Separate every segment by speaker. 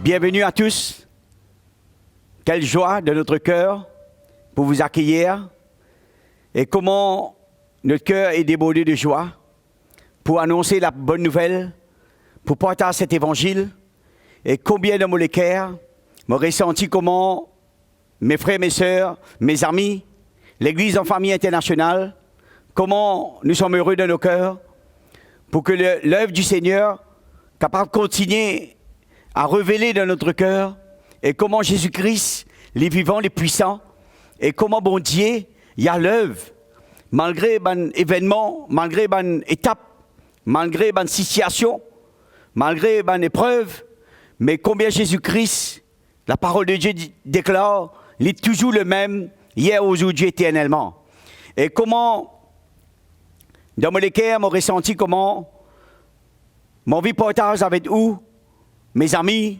Speaker 1: Bienvenue à tous. Quelle joie de notre cœur pour vous accueillir. Et comment notre cœur est débordé de joie pour annoncer la bonne nouvelle, pour partager cet évangile. Et combien de molécaires m'ont ressenti comment mes frères, mes sœurs, mes amis, l'Église en famille internationale, comment nous sommes heureux de nos cœurs pour que l'œuvre du Seigneur capable de continuer à révéler dans notre cœur et comment Jésus-Christ, les vivants, les puissants, et comment bon Dieu, il y a l'œuvre, malgré les événements, malgré les étapes, malgré les situations, malgré les épreuves, mais combien Jésus-Christ, la parole de Dieu déclare, il est toujours le même, hier, aujourd'hui, éternellement. Et comment, dans mon cœur, j'ai ressenti comment mon vie partage avec vous, mes amis,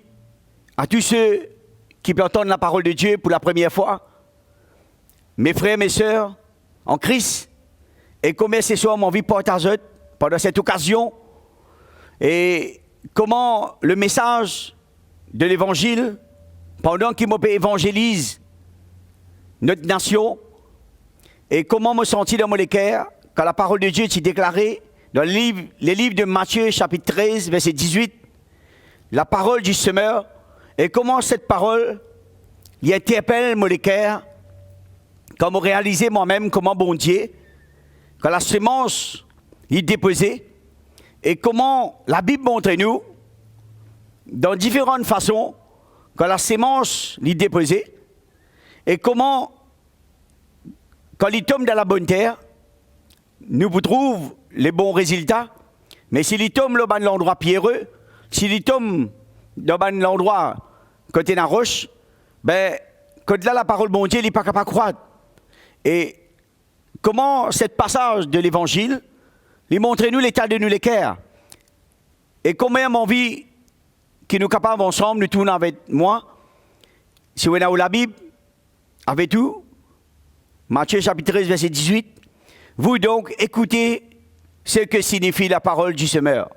Speaker 1: à tous ceux qui peuvent entendre la parole de Dieu pour la première fois, mes frères, mes sœurs, en Christ, et combien ce soir mon vie partage pendant cette occasion, et comment le message de l'Évangile, pendant qu'il m'évangélise notre nation, et comment me sentir dans mon cœur quand la parole de Dieu est déclarée dans les livres de Matthieu, chapitre 13, verset 18, la parole du semeur, et comment cette parole y interpelle mon cœur, quand je réalisé moi-même comment bon Dieu, quand la semence y est déposée, et comment la Bible montre nous, dans différentes façons, quand la semence y est déposée, et comment, quand il tombe dans la bonne terre, nous vous trouvons les bons résultats, mais s'il y tombe dans l'endroit pierreux, s'il y tombe dans l'endroit côté de la roche, ben, quand là la parole de mon Dieu, il n'est pas capable de croître. Et comment ce passage de l'évangile, il montre nous l'état de nous les cœurs. Et combien mon vie, qui nous capables ensemble, nous tournons avec moi, si vous avez la Bible, avec tout, Matthieu chapitre 13, verset 18, vous donc écoutez ce que signifie la parole du semeur.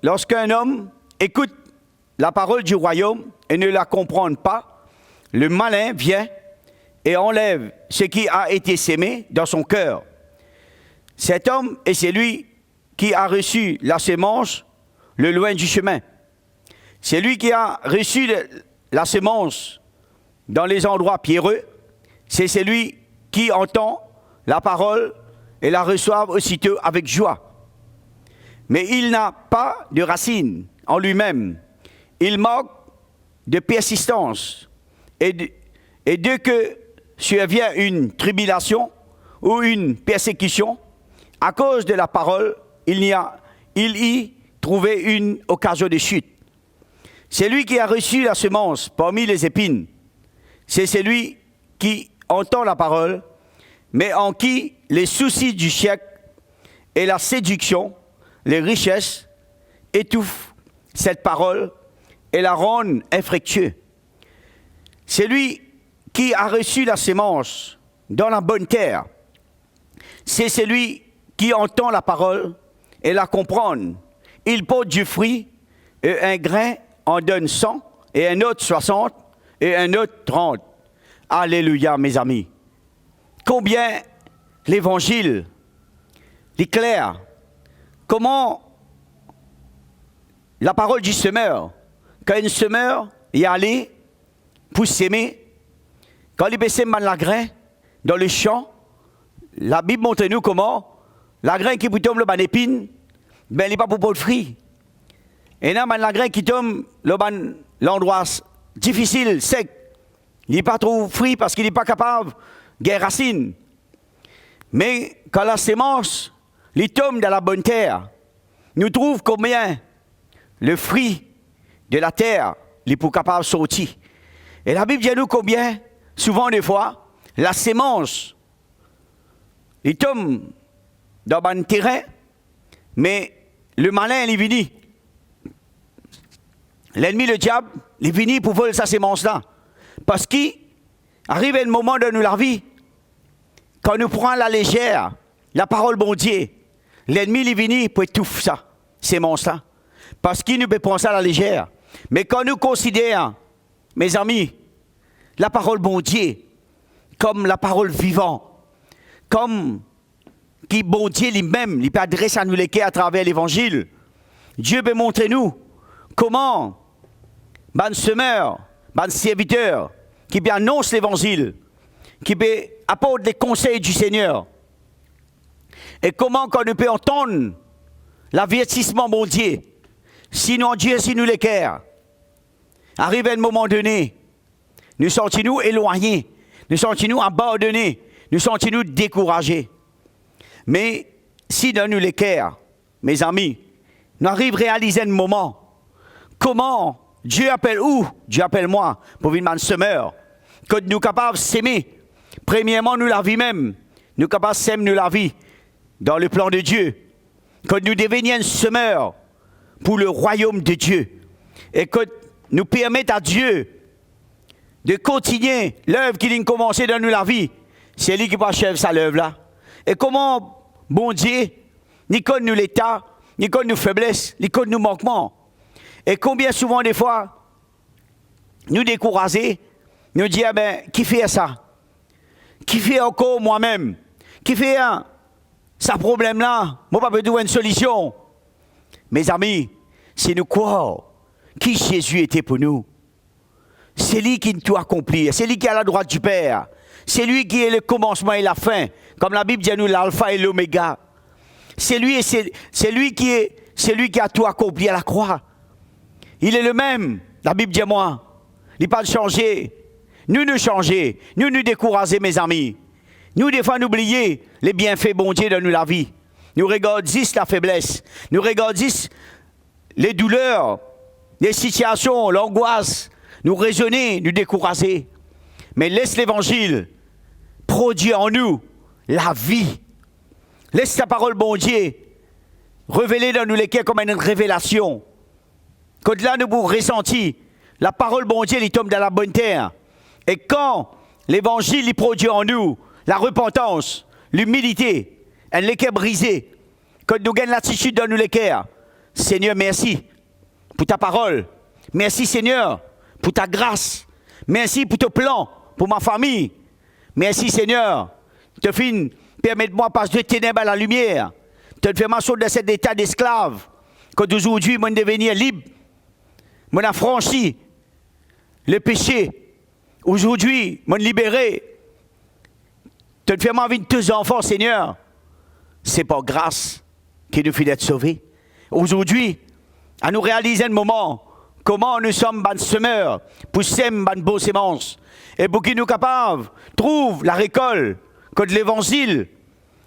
Speaker 1: Lorsqu'un homme écoute la parole du royaume et ne la comprend pas, le malin vient et enlève ce qui a été sémé dans son cœur. Cet homme est celui qui a reçu la semence le loin du chemin. C'est lui qui a reçu la semence dans les endroits pierreux. C'est celui qui entend la parole et la reçoit aussitôt avec joie. Mais il n'a pas de racine en lui-même. Il manque de persistance. Et dès que survient une tribulation ou une persécution, à cause de la parole, il y trouvait une occasion de chute. C'est lui qui a reçu la semence parmi les épines. C'est celui qui entend la parole, mais en qui les soucis du siècle et la séduction, les richesses, étouffent cette parole et la rendent infructueuse. C'est lui qui a reçu la semence dans la bonne terre. C'est celui qui entend la parole et la comprend. Il porte du fruit, et un grain en donne 100, et un autre 60, et un autre 30. Alléluia, mes amis. Combien l'évangile est clair. Comment la parole du semeur, quand un semeur y allait pour s'aimer, quand il sème la grain dans le champ, la Bible montre nous comment la grain qui tombe dans l'épine, ben il n'est pas pour le fruit. Et là, la grain qui tombe dans l'endroit difficile, sec, il n'est pas trop fruit parce qu'il n'est pas capable de racine. Mais quand la semence, il tombe dans la bonne terre, nous trouvons combien le fruit de la terre est pour capable de sortir. Et la Bible dit nous combien, souvent des fois, la semence, il tombe dans un terrain, mais le malin, il est venu. L'ennemi, le diable, il est venu pour voler sa semence-là. Parce qu'il arrive un moment de la vie, quand nous prenons à la légère la parole bon Dieu, l'ennemi, il est venu pour étouffer ça, semence-là. Parce qu'il nous prend ça à la légère. Mais quand nous considérons, mes amis, la parole bon Dieu, comme la parole vivante, comme qui bon Dieu lui-même, il peut adresser à nous les cœurs à travers l'évangile. Dieu peut montrer nous comment, ban semeur, ban serviteur, qui peut annoncer l'évangile, qui peut apporter les conseils du Seigneur. Et comment quand nous peut entendre l'avertissement bon Dieu, sinon Dieu, si nous les cœurs, arrive à un moment donné, nous sentons-nous éloignés, nous sentons-nous abandonnés, nous sentons-nous découragés. Mais si dans nous les cœurs, mes amis, nous arrivons à réaliser un moment, comment Dieu appelle où? Dieu appelle moi pour venir semeur, que nous sommes capables de s'aimer. Premièrement, nous la vie même, nous sommes capables de s'aimer nous la vie dans le plan de Dieu, que nous devenions semeurs pour le royaume de Dieu et que nous permettons à Dieu de continuer l'œuvre qu'il a commencé dans nous la vie. C'est lui qui va achever sa œuvre là. Et comment, bon Dieu, ni connaît nous l'état, ni connaît nos faiblesses, ni connaît nos manquements. Et combien souvent des fois, nous décourager, nous dire, qui fait ça? Qui fait encore moi-même? Qui fait ce problème-là? Moi, pas besoin d'une solution. Mes amis, si nous croyons qui Jésus était pour nous, c'est lui qui tout accomplit, c'est lui qui est à la droite du Père, c'est lui qui est le commencement et la fin, comme la Bible dit à nous, l'alpha et l'oméga. C'est lui qui a tout accompli à la croix. Il est le même, la Bible dit à moi. Il n'est pas changé. Nous changer, nous décourager, mes amis. Nous, des fois, nous oublier les bienfaits bon Dieu dans nous la vie. Nous regardons la faiblesse. Nous regardons les douleurs, les situations, l'angoisse. Nous raisonner, nous décourager. Mais laisse l'évangile produire en nous la vie. Laisse ta parole, bon Dieu, révéler dans nous les cœurs comme une révélation. Quand là, nous vous ressentir, la parole, bon Dieu, il tombe dans la bonne terre. Et quand l'évangile, il produit en nous la repentance, l'humilité, un les cœurs brisés, quand nous gagnons l'attitude dans nous les cœurs, Seigneur, merci pour ta parole. Merci, Seigneur, pour ta grâce. Merci pour ton plan, pour ma famille. Merci, Seigneur. Permette-moi de passer de ténèbres à la lumière. De faire ma sorte de cet état d'esclave. Quand aujourd'hui, je devenir libre. Je suis affranchi le péché. Aujourd'hui, je suis libéré. De faire ma vie de tes enfants, Seigneur. C'est par grâce qu'il nous fait d'être sauvés. Aujourd'hui, à nous réaliser un moment, comment nous sommes bonnes semeurs, pour s'aimer bonnes bonnes semences, et pour qu'ils nous capables trouvent la récolte, que l'évangile,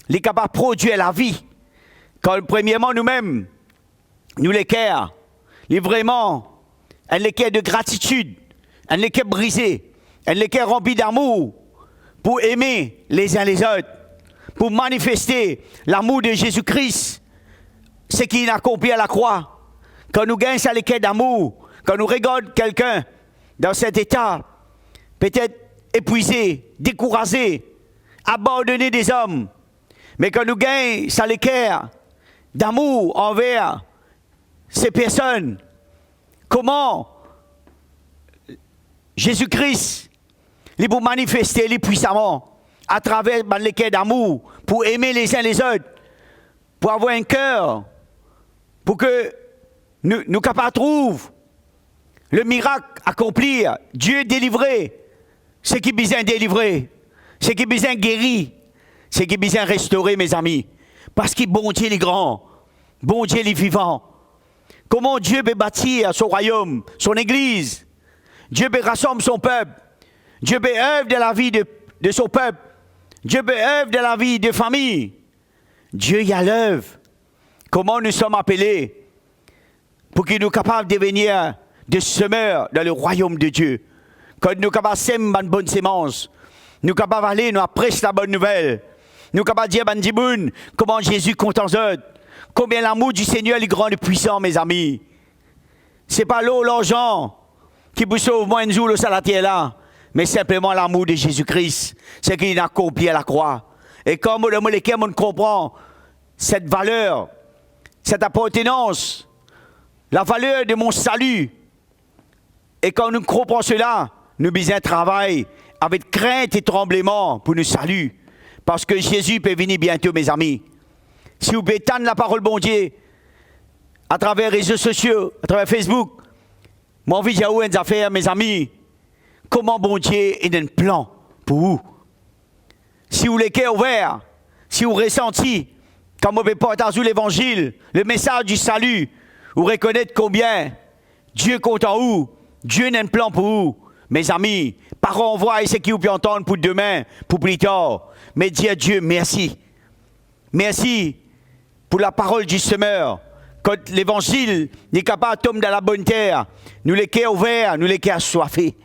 Speaker 1: les capables de produire la vie. Quand premièrement nous-mêmes, nous les cœurs, les vraiment, un les cœurs de gratitude, un les cœurs brisés, un les cœurs remplis d'amour, pour aimer les uns les autres, pour manifester l'amour de Jésus-Christ, ce qu'il a accompli à la croix. Quand nous gagnons ça les cœurs d'amour, quand nous regardons quelqu'un dans cet état, peut-être épuisé, découragé, abandonné des hommes, mais quand nous gagnons ça les cœurs d'amour envers ces personnes, comment Jésus-Christ, il peut manifester les puissamment à travers les cœurs d'amour, pour aimer les uns les autres, pour avoir un cœur, pour que nous capables de trouver le miracle accomplir, Dieu délivrer, ce qui est besoin délivrer, ce qui est besoin guérir, ce qui est besoin restaurer, mes amis. Parce que bon Dieu est grand, bon Dieu est vivant. Comment Dieu peut bâtir son royaume, son église? Dieu peut rassembler son peuple. Dieu peut œuvrer de la vie de son peuple. Dieu peut œuvrer de la vie de famille. Dieu y a l'œuvre. Comment nous sommes appelés pour qu'il nous capables de devenir des semeurs dans le royaume de Dieu. Quand nous sommes capables de semer une bonne sémence, nous sommes capables d'aller, nous prêcher la bonne nouvelle. Nous sommes capables de dire, comment Jésus compte en eux. Combien l'amour du Seigneur est grand et puissant, mes amis. Ce n'est pas l'eau, l'argent qui vous sauve moins de jour au salatier là, mais simplement l'amour de Jésus-Christ. C'est qu'il a accompli à la croix. Et comme on comprend cette valeur, cette appartenance, la valeur de mon salut. Et quand nous comprenons cela, nous besoin travailler avec crainte et tremblement pour nous saluer. Parce que Jésus peut venir bientôt, mes amis. Si vous pouvez tendre la parole bon Dieu à travers les réseaux sociaux, à travers Facebook, moi, envie de dire une affaire, mes amis, comment bon Dieu a un plan pour vous. Si vous les cœurs ouverts, si vous ressentez, comme vous partagez l'évangile, le message du salut, vous reconnaissez combien Dieu compte en vous, Dieu a un plan pour vous. Mes amis, par envoi et ce qui vous peut entendre pour demain, pour plus tard. Mais dis à Dieu merci. Merci pour la parole du semeur. Quand l'évangile n'est capable de tomber dans la bonne terre, nous les cœurs ouverts, nous les cœurs assoiffés.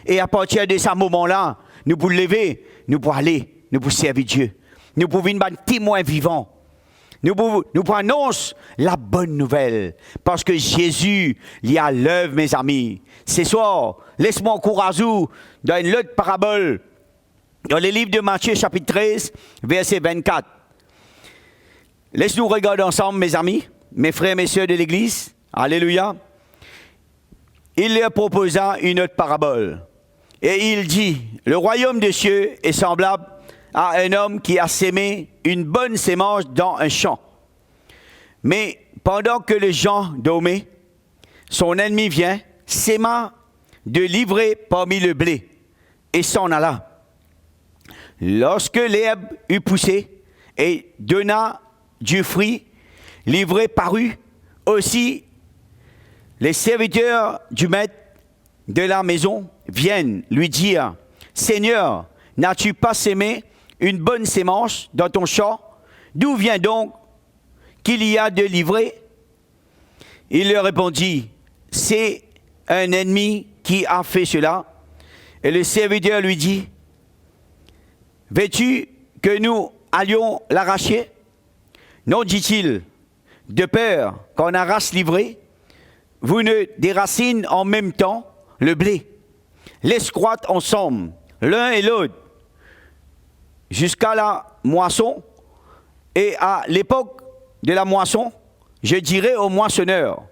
Speaker 1: Et à partir de ce moment-là, nous pouvons lever, nous pouvons aller, nous pouvons servir Dieu. Nous pouvons être témoins vivants. Nous pouvons annoncer la bonne nouvelle. Parce que Jésus, il y a l'œuvre, mes amis. Ce soir, laisse-moi encourager dans une autre parabole, dans le livre de Matthieu, chapitre 13, verset 24. Laisse-nous regarder ensemble, mes amis, mes frères et mes sœurs de l'Église. Alléluia. Il leur proposa une autre parabole. Et il dit, le royaume des cieux est semblable à un homme qui a sémé une bonne sémence dans un champ. Mais pendant que les gens dormaient, son ennemi vient, s'aima de livrer parmi le blé, et s'en alla. Lorsque l'herbe eut poussé et donna du fruit, livré parut aussi les serviteurs du maître de la maison viennent lui dire, Seigneur, n'as-tu pas sémé une bonne sémence dans ton champ? D'où vient donc qu'il y a de livré? Il leur répondit, c'est un ennemi qui a fait cela. Et le serviteur lui dit, veux-tu que nous allions l'arracher? Non, dit-il, de peur qu'on arrache livré, vous ne déracinez en même temps le blé. Laisse croître ensemble, l'un et l'autre, jusqu'à la moisson. Et à l'époque de la moisson, je dirais au moissonneur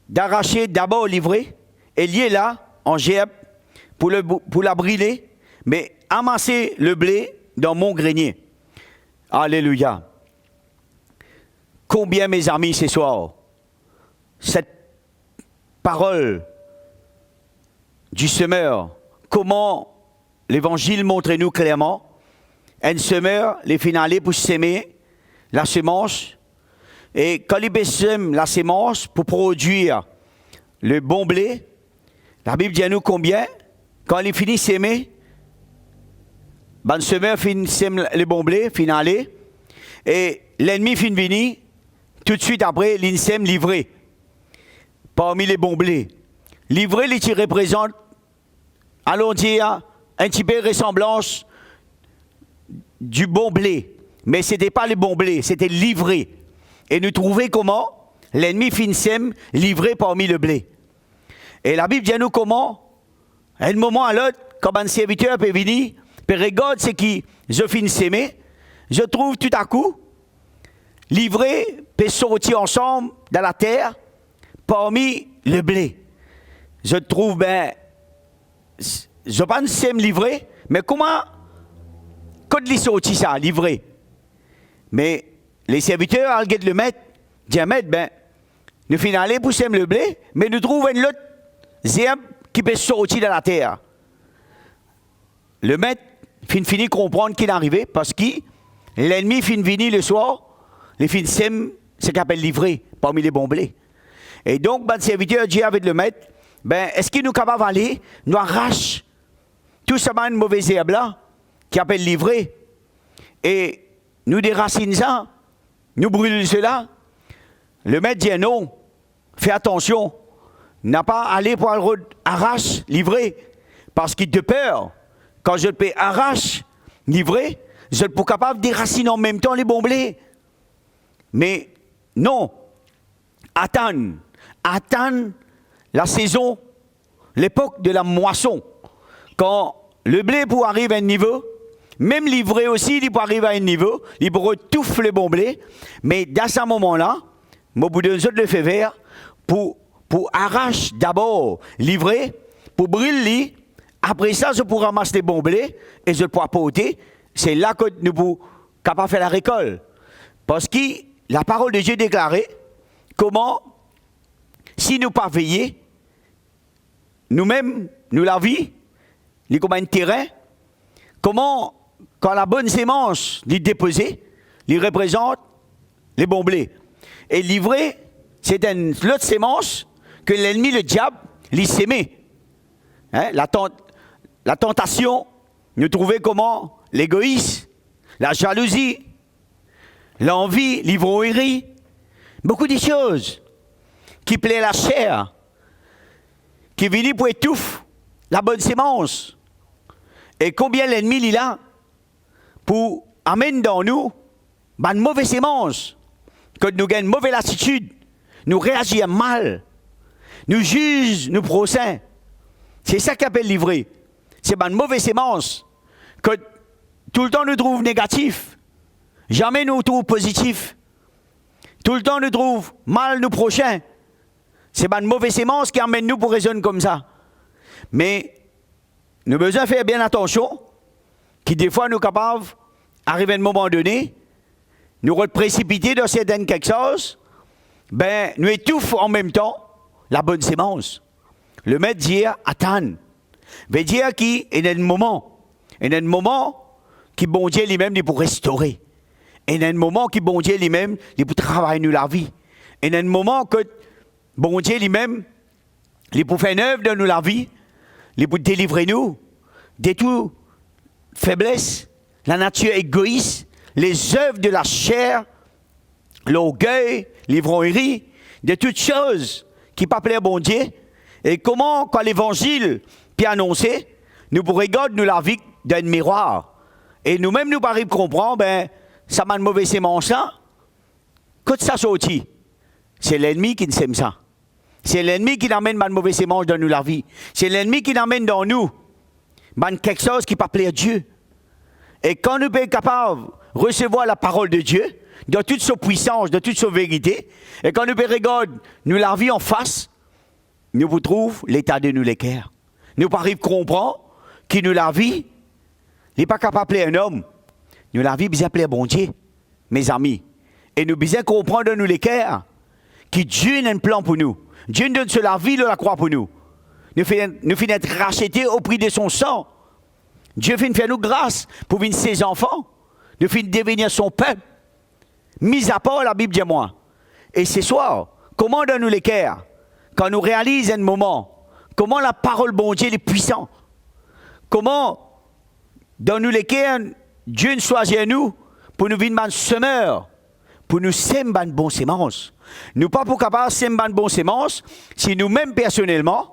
Speaker 1: d'arracher d'abord l'ivraie et lier là en gerbe pour la brûler, mais amasser le blé dans mon grenier. Alléluia. Combien, mes amis, ce soir, cette parole du semeur, comment l'évangile montre-nous clairement, un semeur, les finales pour s'aimer la semence, et quand il sème la semence pour produire le bon blé, la Bible dit à nous combien, quand il finit s'aimer, le semeur finit sème le bon blé, finale, et l'ennemi finit venir, tout de suite après, l'insème livré, parmi les bons blés. Livré, il représente, allons dire, un petit peu ressemblance du bon blé. Mais ce n'était pas le bon blé, c'était livré. Et nous trouvons comment l'ennemi finsème livré parmi le blé. Et la Bible dit à nous comment, à un moment à l'autre, comme un serviteur peut venir, peut regarder ce qui je finis s'aimer, je trouve tout à coup, livré peut sortir ensemble dans la terre parmi le blé. Je trouve, je pense que livré, mais comment, quand il sortit ça, livré? Mais les serviteurs, à le mettre, disent, maître, nous finissons pour semer le blé, mais nous trouvons une autre zerbe qui peut sortir de la terre. Le maître finit comprendre qu'il est arrivé parce que l'ennemi finit venir le soir, les fins sème ce qu'on appelle livré parmi les bons blés. Et donc, le serviteur dit avec le maître, est-ce qu'il nous est capable d'aller, nous arrache tout ça, une mauvaise herbe là, qui appelle livré, et nous déracinons ça, nous brûlons cela. Le maître dit non, fais attention, n'a pas aller pour arrache, livré, parce qu'il te peur. Quand je peux arrache, livré, je ne suis pas capable de déraciner en même temps les bons blés. Mais non, attendre la saison, l'époque de la moisson, quand le blé pour arriver à un niveau, même livré aussi, il peut arriver à un niveau, il peut retouffler le bon blé, mais dans ce moment-là, au bout d'un autre le fait vert, pour arracher d'abord, livrer, pour brûler, après ça, je pourrai ramasser les bons blés et je pourrai porter. C'est là que nous pouvons capables de faire la récolte. Parce que la parole de Dieu déclarait comment, si nous pas veiller, nous-mêmes, nous la vie, les comme un terrain, comment, quand la bonne sémence est déposée, il représente les bons blés. Et livrer, c'est l'autre sémence que l'ennemi, le diable, lui sémé. Hein? La tentation, nous trouvons comment l'égoïsme, la jalousie, l'envie, l'ivrognerie, beaucoup de choses qui plaisent la chair, qui viennent pour étouffer la bonne sémence. Et combien l'ennemi il a pour amener dans nous une mauvaise sémence, que nous avons une mauvaise attitude, nous réagissons mal, nous jugeons, nous procès. C'est ça qu'on appelle livrer. C'est une mauvaise sémence que tout le temps nous trouve négatif. Jamais nous trouve positif. Tout le temps nous trouve mal nous prochains. C'est une mauvaise sémence qui amène nous pour raisonner comme ça. Mais nous avons besoin de faire bien attention, qui des fois nous sommes capables, arriver à un moment donné, nous précipiter dans certaines quelque chose, ben, nous étouffons en même temps la bonne sémence. Le maître dit, attends, veut dire qu'il y a un moment qui bon Dieu lui-même pour restaurer. Il y a un moment qui bon Dieu lui-même pour travailler nous la vie. Il y a un moment que bon Dieu lui-même pour faire une œuvre dans nous la vie, pour délivrer nous de toute faiblesse, la nature égoïste, les œuvres de la chair, l'orgueil, l'ivrognerie, de toutes choses qui ne pas plaire bon Dieu. Et comment, quand l'évangile puis annoncé, nous pourrions regarder nous la vie d'un miroir. Et nous-mêmes, nous arrivons à comprendre, ben, ça m'a une mauvaise sémence là. Quand ça sortit, c'est l'ennemi qui nous sème ça. C'est l'ennemi qui amène une mauvaise sémence dans nous la vie. C'est l'ennemi qui amène dans nous quelque chose qui ne pas plaire à Dieu. Et quand nous sommes capables de recevoir la parole de Dieu, de toute sa puissance, de toute sa vérité, et quand nous regardons nous la vie en face, nous vous trouvons l'état de nous l'équerre. Nous arrivons à comprendre que nous la vie, il n'est pas capable d'appeler un homme. Nous la vie, besoin d'appeler bon Dieu, mes amis. Et nous besoin comprendre nous l'équerre, que Dieu a un plan pour nous. Dieu nous donne sur la vie de la croix pour nous. Nous finissons être rachetés au prix de son sang. Dieu finit faire nous grâce pour venir ses enfants. Nous finissons devenir son peuple. Mis à part la Bible, dis-moi. Et ce soir, comment donne-nous l'équerre? Quand nous réalisons un moment, comment la parole bon Dieu est puissante? Comment, dans nous lesquels Dieu nous choisit à nous pour nous venir un semeur, pour nous sèmer une bonne sémence. Nous pas pour capable de sèmer une bonne sémence si nous-mêmes personnellement,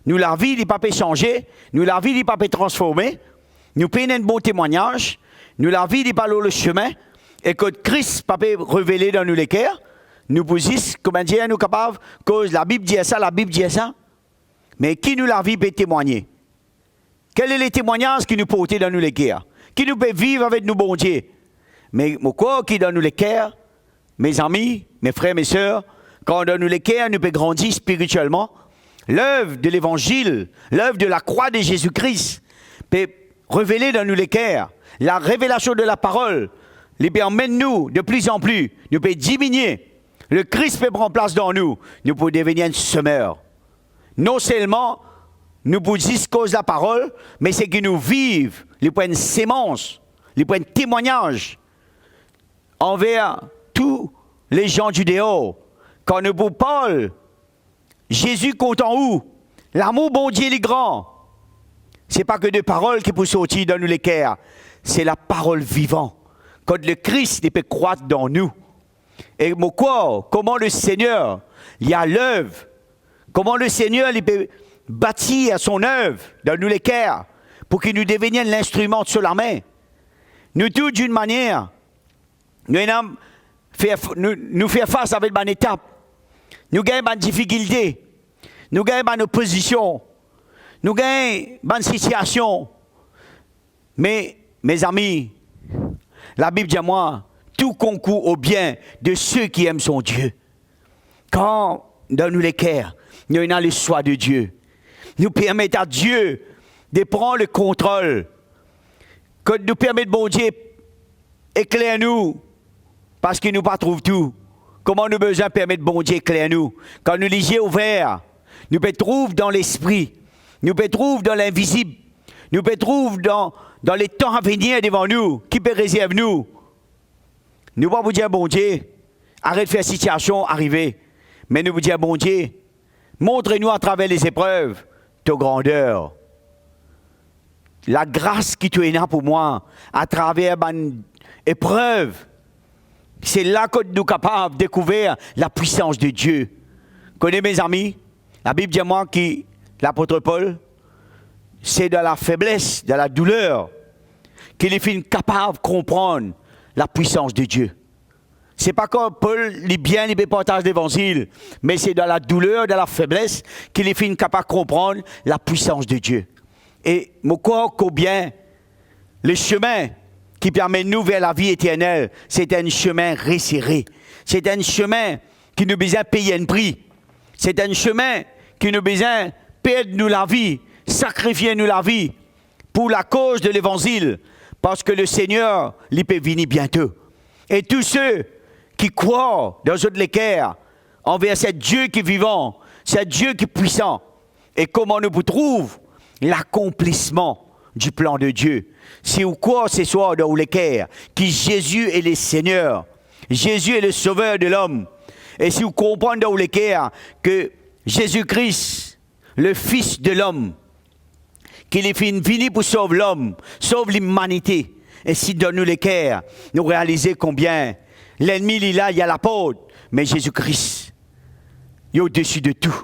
Speaker 1: nous la vie n'est pas changer, nous la vie n'est pas transformer, nous payons un bon témoignage, nous la vie n'est pas le chemin, et que Christ pas révéler dans nous l'équerre, nous posons, comment dire, nous capables, cause la Bible dit ça, la Bible dit ça. Mais qui nous la vie peut témoigner? Quels sont les témoignages qui nous portent dans nous l'équerre? Qui nous peut vivre avec nous, bon Dieu? Mais quoi qui dans nous l'équerre? Mes amis, mes frères, mes sœurs, quand dans nous l'équerre, nous peut grandir spirituellement. L'œuvre de l'évangile, l'œuvre de la croix de Jésus-Christ peut révéler dans nous l'équerre. La révélation de la parole, les peut emmène nous de plus en plus, nous peut diminuer. Le Christ peut prendre place dans nous, nous pouvons devenir un semeur. Non seulement nous pouvons dire cause la parole, mais c'est que nous vivons, les points de sémence, les points de témoignage envers tous les gens du dehors. Quand nous vous parlons, Jésus compte en où? L'amour bon Dieu est grand. Ce n'est pas que des paroles qui peuvent sortir dans nous l'équerre, c'est la parole vivante. Quand le Christ peut croître dans nous. Et quoi? Comment le Seigneur, il y a l'œuvre. Comment le Seigneur il peut bâtir son œuvre dans nous l'équerre pour qu'il nous devienne l'instrument sur la main. Nous tous d'une manière, nous faire face avec une étape. Nous gagnons une difficulté. Nous gagnons une opposition. Nous gagnons une situation. Mais, mes amis, la Bible dit à moi, tout concourt au bien de ceux qui aiment son Dieu. Quand dans nous les cœurs, nous avons le choix de Dieu. Nous permettons à Dieu de prendre le contrôle. Que nous permettons, bon Dieu, éclaire nous, parce qu'il nous pas trouve tout. Comment nous besoin permettre, bon Dieu, éclaire nous? Quand nous les yeux ouverts, nous pouvons trouver dans l'esprit, nous pouvons trouver dans l'invisible, nous pouvons trouver dans les temps à venir devant nous, qui peut réserver nous. Nous ne pouvons pas vous dire, bon Dieu, arrête de faire situation arriver. Mais nous vous dire, bon Dieu, montre-nous à travers les épreuves ta grandeur. La grâce qui tu es là pour moi, à travers une épreuve, c'est là que nous sommes capables de découvrir la puissance de Dieu. Connaissez mes amis, la Bible dit à moi que l'apôtre Paul, c'est de la faiblesse, de la douleur, qu'il est capable de comprendre la puissance de Dieu. C'est pas comme Paul, il bien, il partage l'évangile, mais c'est dans la douleur, dans la faiblesse, qu'il est capable de comprendre la puissance de Dieu. Et mon corps, combien le chemin qui permet nous vers la vie éternelle, c'est un chemin resserré. C'est un chemin qui nous besoin payer un prix. C'est un chemin qui nous besoin perdre nous la vie, sacrifier nous la vie pour la cause de l'évangile, parce que le Seigneur, il peut venir bientôt. Et tous ceux qui croient dans notre cœur envers ce Dieu qui est vivant, ce Dieu qui est puissant, et comment nous trouvons l'accomplissement du plan de Dieu. Si vous croyez ce soir dans le cœur que Jésus est le Seigneur, Jésus est le Sauveur de l'homme, et si vous comprenez dans le cœur que Jésus-Christ, le Fils de l'homme, qu'il est venu pour sauver l'homme, sauver l'humanité, et si dans nous le cœur, nous réalisons combien l'ennemi il est là, il y a l'apôtre, mais Jésus-Christ, il est au-dessus de tout.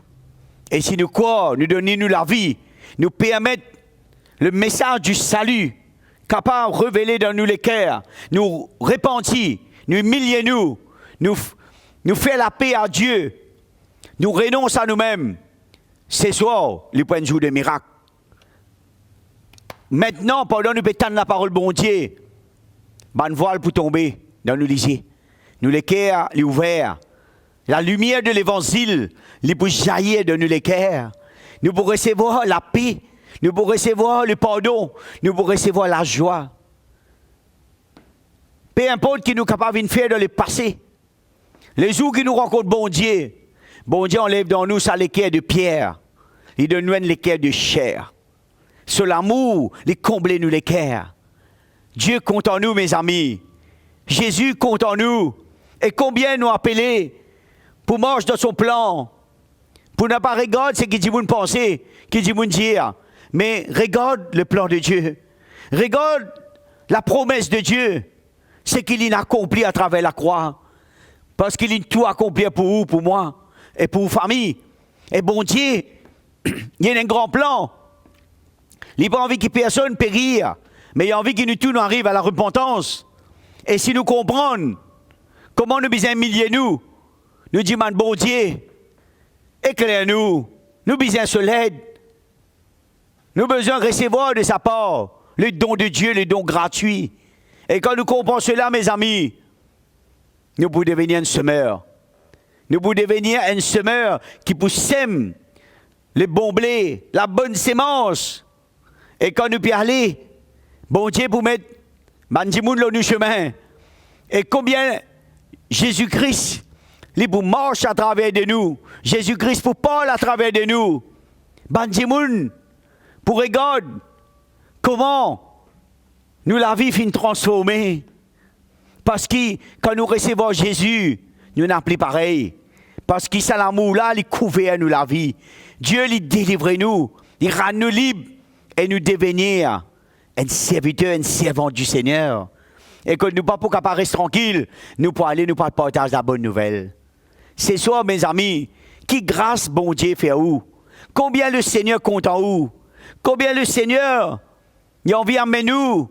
Speaker 1: Et si nous croyons, nous donnons nous la vie, nous permettre le message du salut, capable de révéler dans nous les cœurs, nous repentir, nous humilier nous faire la paix à Dieu, nous renoncer à nous-mêmes. Ce soir, le point de jour de miracle. Maintenant, pendant nous pétons la parole bon Dieu, ban voile pour tomber dans nos lisiers. Nous les cœurs, les ouverts. La lumière de l'évangile, les pour jaillir de nous les cœurs. Nous pour recevoir la paix, nous pour recevoir le pardon, nous pour recevoir la joie. Peu importe qui nous est capable de faire dans le passé. Les jours qui nous rencontrent bon Dieu enlève dans nous ça l'équerre de pierre. Il donne nous l'équerre de chair. Sur l'amour, il comble nous l'équerre. Dieu compte en nous, mes amis. Jésus compte en nous. Et combien nous appelés pour marcher dans son plan. Pour ne pas regarder ce qu'il dit vous penser, qu'il dit vous dire. Mais regarde le plan de Dieu. Regarde la promesse de Dieu. C'est qu'il a accompli à travers la croix. Parce qu'il a tout accompli pour vous, pour moi, et pour vos familles. Et bon Dieu, il y a un grand plan. Il n'a pas envie que personne périsse, mais il a envie que nous tous nous arrivent à la repentance. Et si nous comprenons comment nous besoin humilier nous disons, bon Dieu, éclaire-nous, nous besoin se l'aide. Nous besoin recevoir de sa part le don de Dieu, le don gratuit. Et quand nous comprenons cela, mes amis, nous pouvons devenir un semeur. Nous pouvons devenir un semeur qui peut semer le bon blé, la bonne sémence. Et quand nous pouvons aller, bon Dieu pour mettre Mandimoun dans le chemin. Et combien Jésus-Christ, il pour marche à travers de nous. Jésus-Christ pour parler à travers de nous. Mandimoun pour regarder comment nous la vie finit transformée. Parce que quand nous recevons Jésus, nous n'avons plus pareil. Parce que ça l'amour là, il couvre nous la vie. Dieu, il délivre nous, il rend nous libres et nous devenir un serviteur, un servant du Seigneur. Et que nous pas pour qu'à rester tranquille, nous pour aller, nous pas partager la bonne nouvelle. C'est ça, mes amis, qui grâce bon Dieu fait où? Combien le Seigneur compte en où? Combien le Seigneur, il a envie d'amener nous?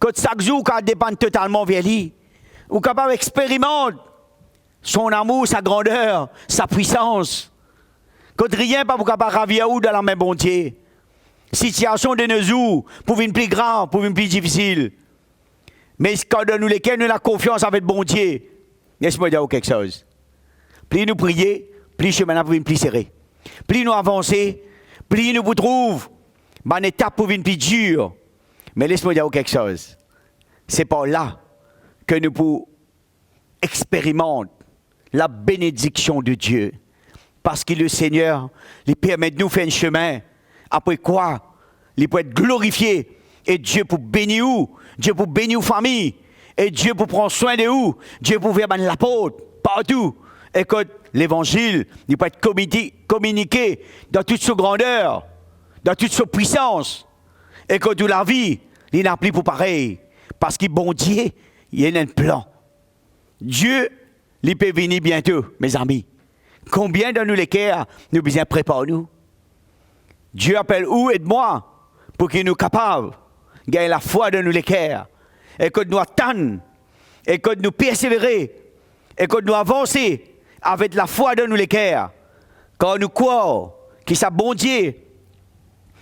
Speaker 1: Que chaque jour, qu'on dépend totalement vers lui. Ou capable d'expérimenter son amour, sa grandeur, sa puissance. Que rien pas pour capable ravir ou dans la main bon Dieu. Situation de nos jours, pour une plus grande, pour une plus difficile. Mais quand nous lesquels nous la confiance avec bon Dieu, laisse-moi dire quelque chose. Plus nous prier, plus le chemin pour venir plus serré. Plus nous avançons, plus nous vous trouvons, une étape pour venir plus dure. Mais laisse-moi dire quelque chose. C'est par là que nous pouvons expérimenter la bénédiction de Dieu. Parce que le Seigneur, il permet de nous faire un chemin. Après quoi, il peut être glorifié. Et Dieu pour bénir vous. Dieu pour bénir vos familles. Et Dieu pour prendre soin de vous. Dieu pour faire l'apôtre partout. Et que l'évangile, il peut être communiqué dans toute sa grandeur, dans toute sa puissance. Et que toute la vie, il n'a plus pour pareil. Parce que bon Dieu, il y a un plan. Dieu, il peut venir bientôt, mes amis. Combien de nous les cœurs nous besoin préparer nous? Dieu appelle où et moi pour qu'il nous capable de gagner la foi de nous les cœurs. Et que nous attendons, et que nous persévérer, et que nous avancer avec la foi de nous les cœurs. Quand nous croyons qu'il s'est bon Dieu,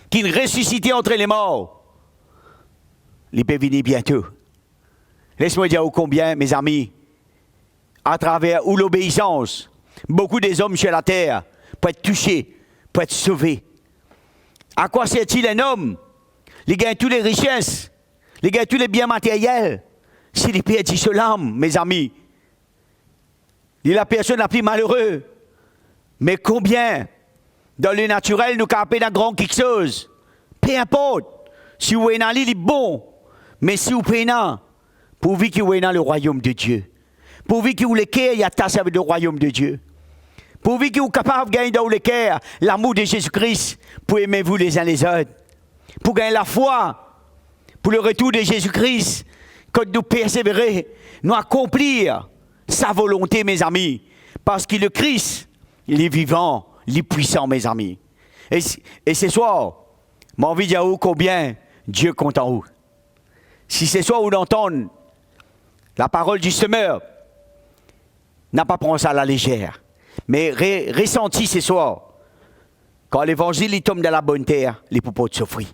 Speaker 1: qu'il ressuscité entre les morts, il peut venir bientôt. Laisse-moi dire combien, mes amis, à travers ou l'obéissance, beaucoup des hommes sur la terre peuvent être touchés, peuvent être sauvés. À quoi sert-il un homme? Il gagne toutes les richesses, il gagne tous les biens matériels. S'il perd son âme, mes amis, il est la personne la plus malheureuse. Mais combien, dans le naturel, nous capons d'un grand quelque chose? Peu importe. Si vous êtes dans l'île, il est bon. Mais si vous êtes dans, pourvu que vous êtes dans le royaume de Dieu, pourvu que vous les cœurs y attachent avec le royaume de Dieu, pourvu que vous êtes capable de gagner dans le cœur l'amour de Jésus-Christ, pour aimer vous les uns les autres, pour gagner la foi, pour le retour de Jésus-Christ, quand nous persévérer, nous accomplir sa volonté, mes amis, parce que le Christ, il est vivant, il est puissant, mes amis. Et ce soir, j'ai envie de dire combien Dieu compte en vous. Si ce soir vous entendez la parole du semeur, n'a pas pris ça à la légère, mais ressenti ce soir, quand l'évangile il tombe dans la bonne terre, les poupons de souffrir.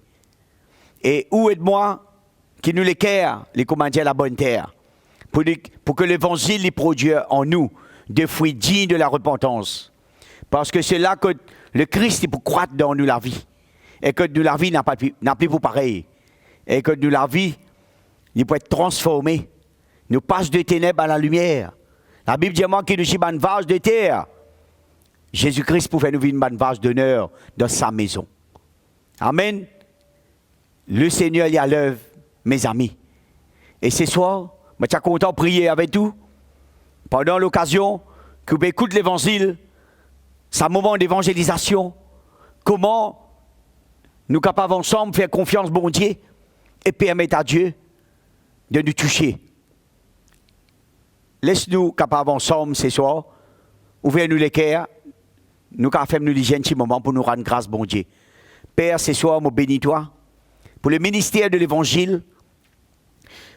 Speaker 1: Et où êtes-moi qui nous l'équerre, les commandiers à la bonne terre, pour que l'évangile il produise en nous des fruits dignes de la repentance. Parce que c'est là que le Christ il peut croître dans nous la vie. Et que nous la vie n'a plus pour pareil. Et que nous la vie, il peut être transformé. Nous passe de ténèbres à la lumière. La Bible dit moi qu'il nous dit une vase de terre. Jésus-Christ pouvait nous vivre une vase d'honneur dans sa maison. Amen. Le Seigneur est à l'œuvre, mes amis. Et ce soir, je suis content de prier avec vous. Pendant l'occasion que vous écoutez l'évangile, c'est un moment d'évangélisation. Comment nous capables ensemble faire confiance bon Dieu et permettre à Dieu de nous toucher. Laisse-nous capables ensemble ce soir, ouvrir nous les cœurs, nous capables nous les un petit moment pour nous rendre grâce bon Dieu. Père, ce soir, je bénis toi pour le ministère de l'évangile,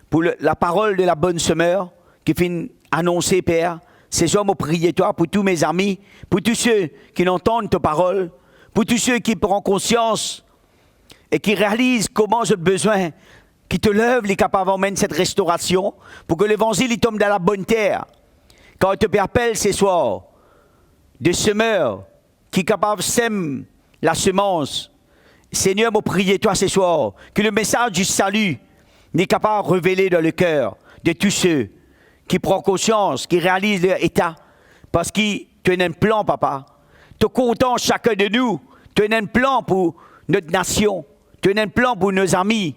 Speaker 1: pour la parole de la bonne semeur qui fait annoncer, Père. Ce soir, je prie toi pour tous mes amis, pour tous ceux qui entendent ta parole, pour tous ceux qui prennent conscience et qui réalisent comment j'ai besoin, qui te lèvent, les capables d'emmener cette restauration, pour que l'évangile tombe dans la bonne terre. Quand je te appelle ce soir, des semeurs qui sont capables de semer la semence, Seigneur, je prie toi ce soir, que le message du salut n'est capable de révéler dans le cœur de tous ceux qui prennent conscience, qui réalisent leur état, parce que tu as un plan, papa. Tu es content chacun de nous. Tu as un plan pour notre nation. Tu as un plan pour nos amis.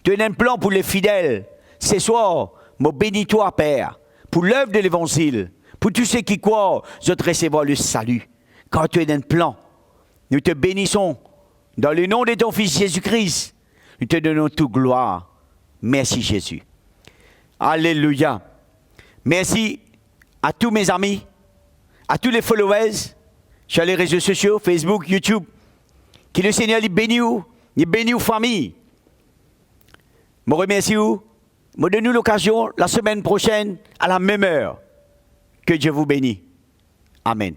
Speaker 1: Tu as un plan pour les fidèles. Ce soir, je bénis toi, Père, pour l'œuvre de l'Évangile, pour tous ceux qui croient, je te recevoir le salut. Quand tu as un plan, nous te bénissons dans le nom de ton Fils Jésus-Christ. Nous te donnons toute gloire. Merci Jésus. Alléluia. Merci à tous mes amis, à tous les followers sur les réseaux sociaux, Facebook, YouTube. Que le Seigneur les bénisse, il bénisse aux familles. Je remercie vous. Je donne l'occasion la semaine prochaine à la même heure. Que Dieu vous bénisse. Amen.